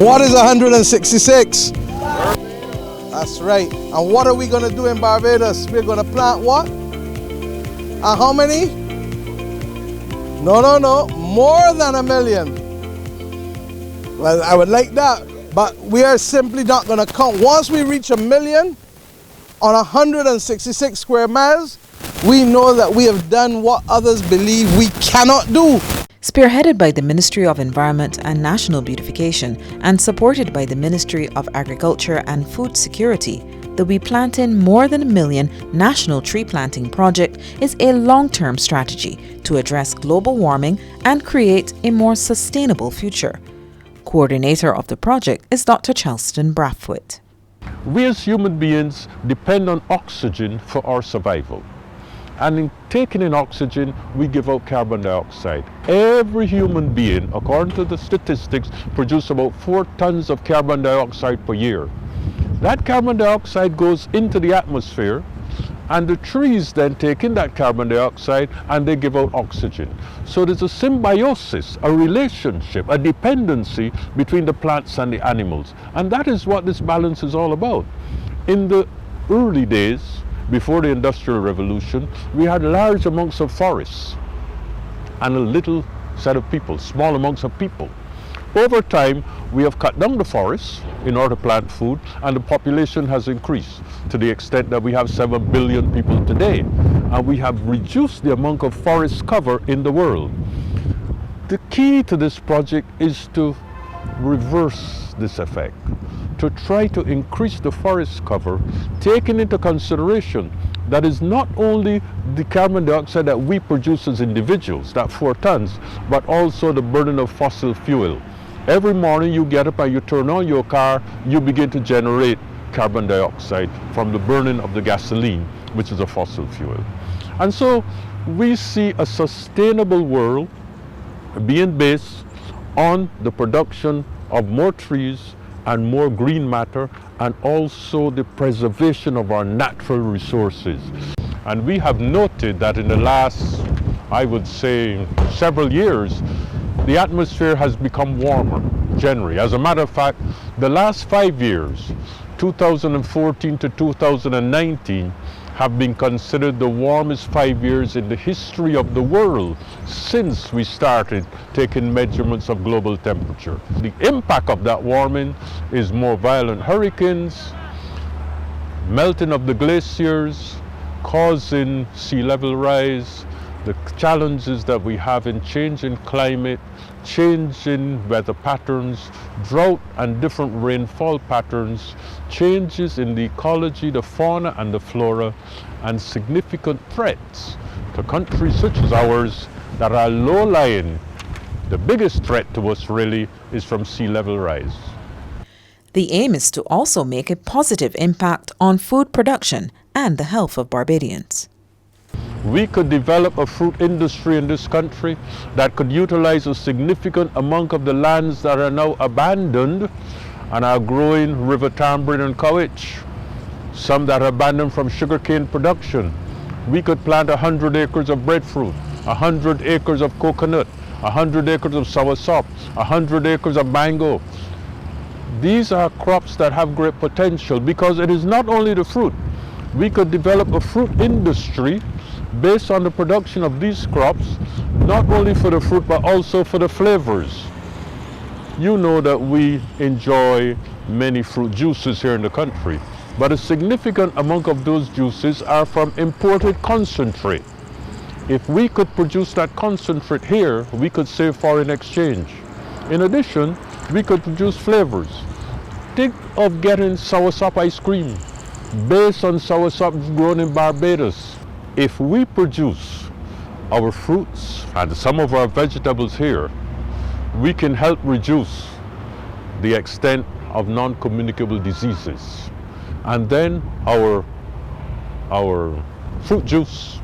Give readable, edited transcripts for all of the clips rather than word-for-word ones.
What is 166? That's right. And what are we going to do in Barbados? We're going to plant what? And how many? No. More than 1 million. Well, I would like that. But we are simply not going to count. Once we reach 1 million on 166 square miles, we know that we have done what others believe we cannot do. Spearheaded by the Ministry of Environment and National Beautification and supported by the Ministry of Agriculture and Food Security, the We Plantin More Than 1 Million National Tree Planting Project is a long-term strategy to address global warming and create a more sustainable future. Coordinator of the project is Dr. Chelston Brathwaite. We as human beings depend on oxygen for our survival. And in taking in oxygen, we give out carbon dioxide. Every human being, according to the statistics, produces about 4 tons of carbon dioxide per year. That carbon dioxide goes into the atmosphere, and the trees then take in that carbon dioxide and they give out oxygen. So there's a symbiosis, a relationship, a dependency between the plants and the animals. And that is what this balance is all about. In the early days, before the Industrial Revolution, we had large amounts of forests and a little set of people, small amounts of people. Over time, we have cut down the forests in order to plant food, and the population has increased to the extent that we have 7 billion people today, and we have reduced the amount of forest cover in the world. The key to this project is to reverse this effect, to try to increase the forest cover, taking into consideration that is not only the carbon dioxide that we produce as individuals, that 4 tons, but also the burning of fossil fuel. Every morning you get up and you turn on your car, you begin to generate carbon dioxide from the burning of the gasoline, which is a fossil fuel. And so we see a sustainable world being based on the production of more trees and more green matter, and also the preservation of our natural resources. And we have noted that in the last, I would say, several years, the atmosphere has become warmer generally. As a matter of fact, the last 5 years, 2014 to 2019, have been considered the warmest 5 years in the history of the world since we started taking measurements of global temperature. The impact of that warming is more violent hurricanes, melting of the glaciers, causing sea level rise, the challenges that we have in changing climate, changing weather patterns, drought and different rainfall patterns, changes in the ecology, the fauna and the flora, and significant threats to countries such as ours that are low-lying. The biggest threat to us really is from sea level rise. The aim is to also make a positive impact on food production and the health of Barbadians. We could develop a fruit industry in this country that could utilize a significant amount of the lands that are now abandoned and are growing river tamarind and cowitch, some that are abandoned from sugarcane production. We could plant 100 acres of breadfruit, 100 acres of coconut, 100 acres of soursop, 100 acres of mango. These are crops that have great potential because it is not only the fruit. We could develop a fruit industry based on the production of these crops, not only for the fruit but also for the flavors. You know that we enjoy many fruit juices here in the country, but a significant amount of those juices are from imported concentrate. If we could produce that concentrate here, we could save foreign exchange. In addition, we could produce flavors. Think of getting soursop ice cream based on soursop grown in Barbados. If we produce our fruits and some of our vegetables here, we can help reduce the extent of non-communicable diseases. And then our fruit juice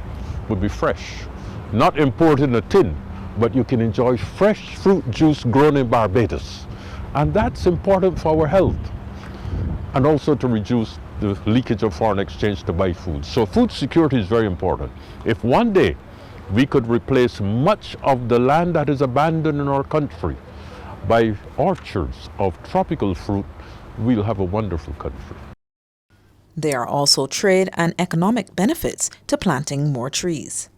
would be fresh, not imported in a tin, but you can enjoy fresh fruit juice grown in Barbados. And that's important for our health, and also to reduce the leakage of foreign exchange to buy food. So food security is very important. If one day we could replace much of the land that is abandoned in our country by orchards of tropical fruit, we'll have a wonderful country. There are also trade and economic benefits to planting more trees.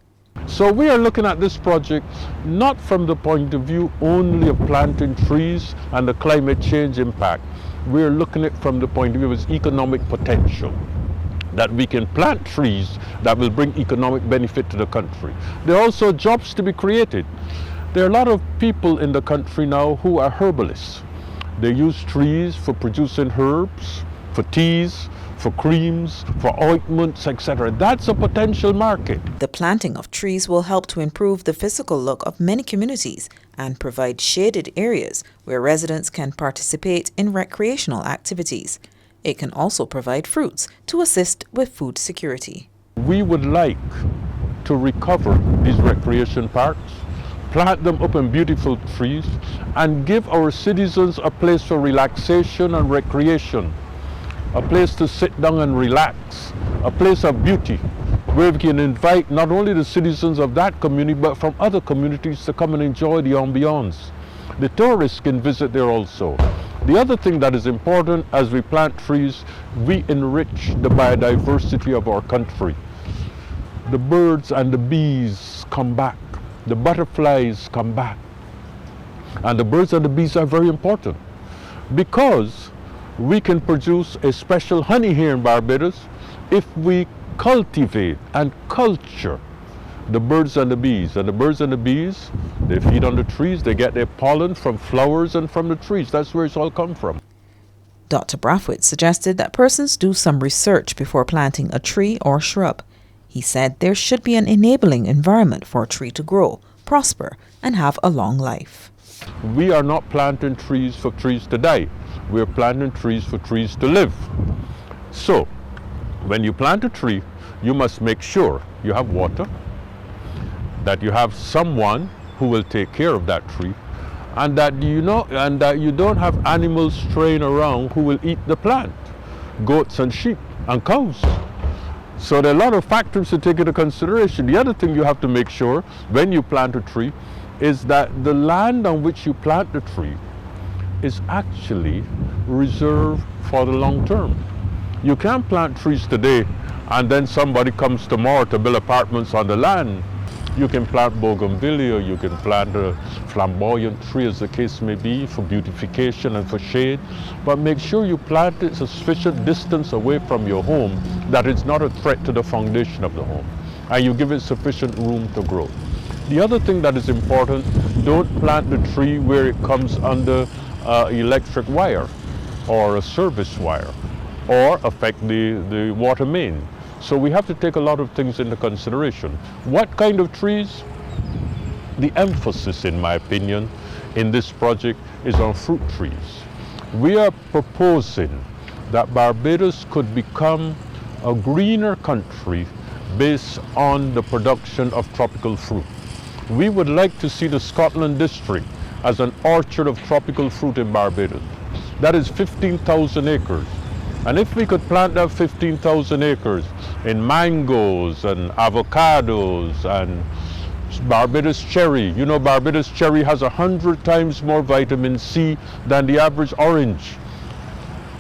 So we are looking at this project not from the point of view only of planting trees and the climate change impact. We're looking at it from the point of view of its economic potential, that we can plant trees that will bring economic benefit to the country. There are also jobs to be created. There are a lot of people in the country now who are herbalists. They use trees for producing herbs, for teas, for creams, for ointments, etc. That's a potential market. The planting of trees will help to improve the physical look of many communities and provide shaded areas where residents can participate in recreational activities. It can also provide fruits to assist with food security. We would like to recover these recreation parks, plant them up in beautiful trees, and give our citizens a place for relaxation and recreation, a place to sit down and relax, a place of beauty, where we can invite not only the citizens of that community, but from other communities to come and enjoy the ambiance. The tourists can visit there also. The other thing that is important as we plant trees, we enrich the biodiversity of our country. The birds and the bees come back, the butterflies come back. And the birds and the bees are very important because we can produce a special honey here in Barbados if we cultivate and culture the birds and the bees. And the birds and the bees, they feed on the trees, they get their pollen from flowers and from the trees. That's where it's all come from. Dr. Brathwaite suggested that persons do some research before planting a tree or shrub. He said there should be an enabling environment for a tree to grow, prosper, and have a long life. We are not planting trees for trees to die. We're planting trees for trees to live. So, when you plant a tree, you must make sure you have water, that you have someone who will take care of that tree, and that you don't have animals straying around who will eat the plant, goats and sheep and cows. So there are a lot of factors to take into consideration. The other thing you have to make sure when you plant a tree is that the land on which you plant the tree is actually reserved for the long term. You can't plant trees today and then somebody comes tomorrow to build apartments on the land. You can plant bougainvillea, you can plant a flamboyant tree as the case may be for beautification and for shade, but make sure you plant it a sufficient distance away from your home that it's not a threat to the foundation of the home, and you give it sufficient room to grow. The other thing that is important, don't plant the tree where it comes under electric wire or a service wire or affect the water main. So we have to take a lot of things into consideration. What kind of trees? The emphasis, in my opinion, in this project is on fruit trees. We are proposing that Barbados could become a greener country based on the production of tropical fruit. We would like to see the Scotland district as an orchard of tropical fruit in Barbados. That is 15,000 acres. And if we could plant that 15,000 acres in mangoes and avocados and Barbados cherry, you know Barbados cherry has 100 times more vitamin C than the average orange.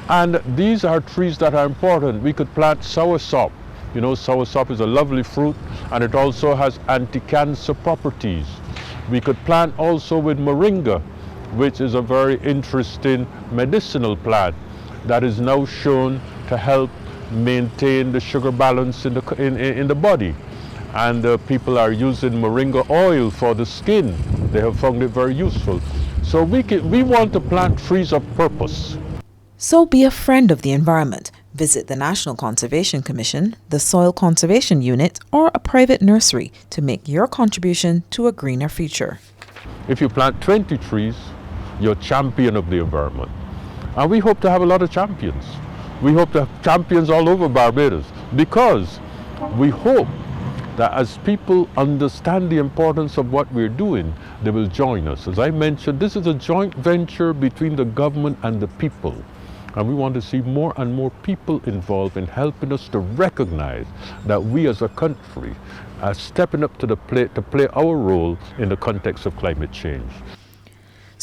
And these are trees that are important. We could plant soursop. You know, soursop is a lovely fruit and it also has anti-cancer properties. We could plant also with moringa, which is a very interesting medicinal plant that is now shown to help maintain the sugar balance in the body. And people are using moringa oil for the skin. They have found it very useful. So we want to plant trees of purpose. So be a friend of the environment. Visit the National Conservation Commission, the Soil Conservation Unit, or a private nursery to make your contribution to a greener future. If you plant 20 trees, you're a champion of the environment. And we hope to have a lot of champions. We hope to have champions all over Barbados because we hope that as people understand the importance of what we're doing, they will join us. As I mentioned, this is a joint venture between the government and the people. And we want to see more and more people involved in helping us to recognize that we as a country are stepping up to the plate to play our role in the context of climate change.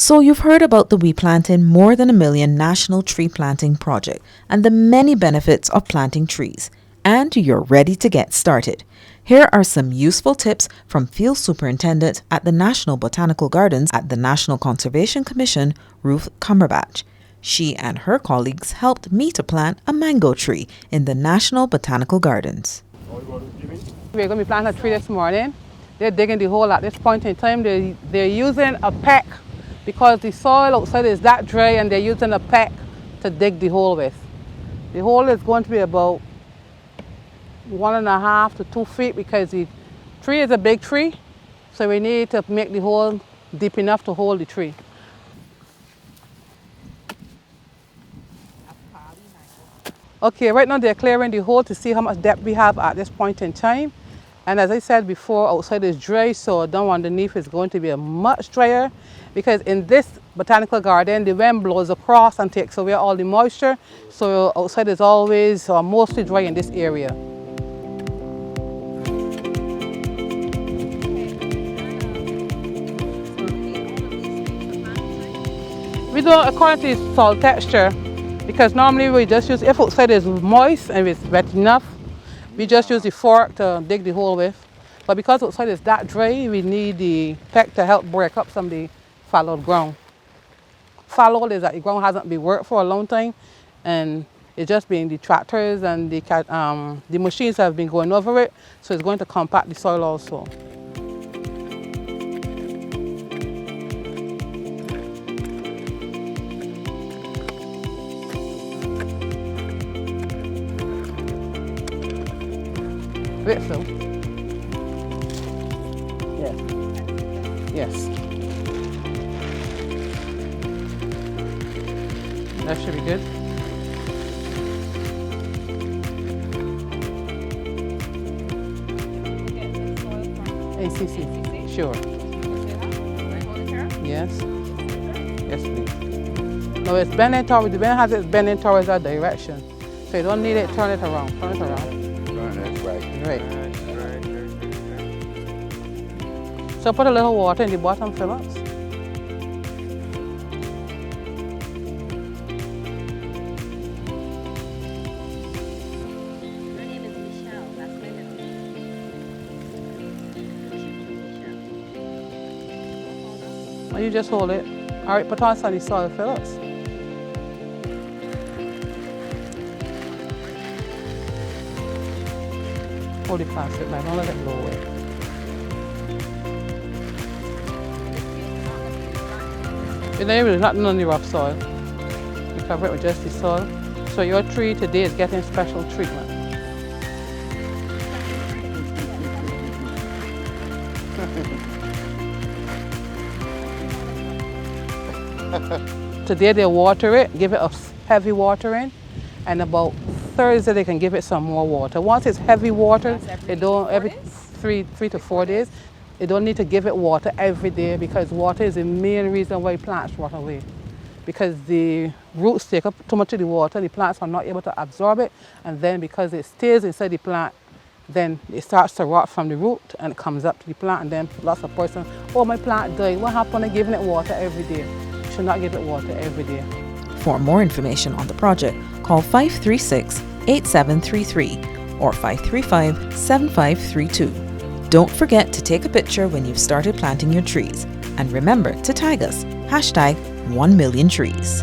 So you've heard about the We Plantin More Than a Million National Tree Planting Project and the many benefits of planting trees. And you're ready to get started. Here are some useful tips from Field Superintendent at the National Botanical Gardens at the National Conservation Commission, Ruth Cumberbatch. She and her colleagues helped me to plant a mango tree in the National Botanical Gardens. We're going to be planting a tree this morning. They're digging the hole at this point in time. They're using a peck because the soil outside is that dry, and they're using a peck to dig the hole with. The hole is going to be about 1.5 to 2 feet because the tree is a big tree, so we need to make the hole deep enough to hold the tree. Okay, right now they're clearing the hole to see how much depth we have at this point in time. And as I said before, outside is dry, so down underneath is going to be much drier because in this botanical garden, the wind blows across and takes away all the moisture. So outside is always mostly dry in this area. We do it according to the soil texture because normally we just use, if outside is moist and it's wet enough, we just use the fork to dig the hole with. But because outside is that dry, we need the peck to help break up some of the fallowed ground. Fallow is that the ground hasn't been worked for a long time, and it's just been the tractors and the machines have been going over it, so it's going to compact the soil also. Bit so. Yes. Yes. That should be good. ACC. Sure. Yes. Yes, please. No, it's bending towards, the bend has it bending towards our direction. So you don't need it, turn it around. Turn it around. Right. So put a little water in the bottom, Phillips. My name is Michelle. That's my name. Or you just hold it. All right, put on some of the soil, Phillips. Hold the plastic line, don't let it blow away. You know, there's nothing on the rough soil. You cover it with just the soil. So your tree today is getting special treatment. Today they water it, give it a heavy watering, and about Thursday they can give it some more water. Once it's heavy water, they don't every 3 to 4 days. They don't need to give it water every day because water is the main reason why plants rot away. Because the roots take up too much of the water, the plants are not able to absorb it, and then because it stays inside the plant, then it starts to rot from the root and it comes up to the plant, and then lots of persons, oh, my plant died. What happened to giving it water every day? You should not give it water every day. For more information on the project, call 536-8733 or 535-7532. Don't forget to take a picture when you've started planting your trees. And remember to tag us, #1milliontrees.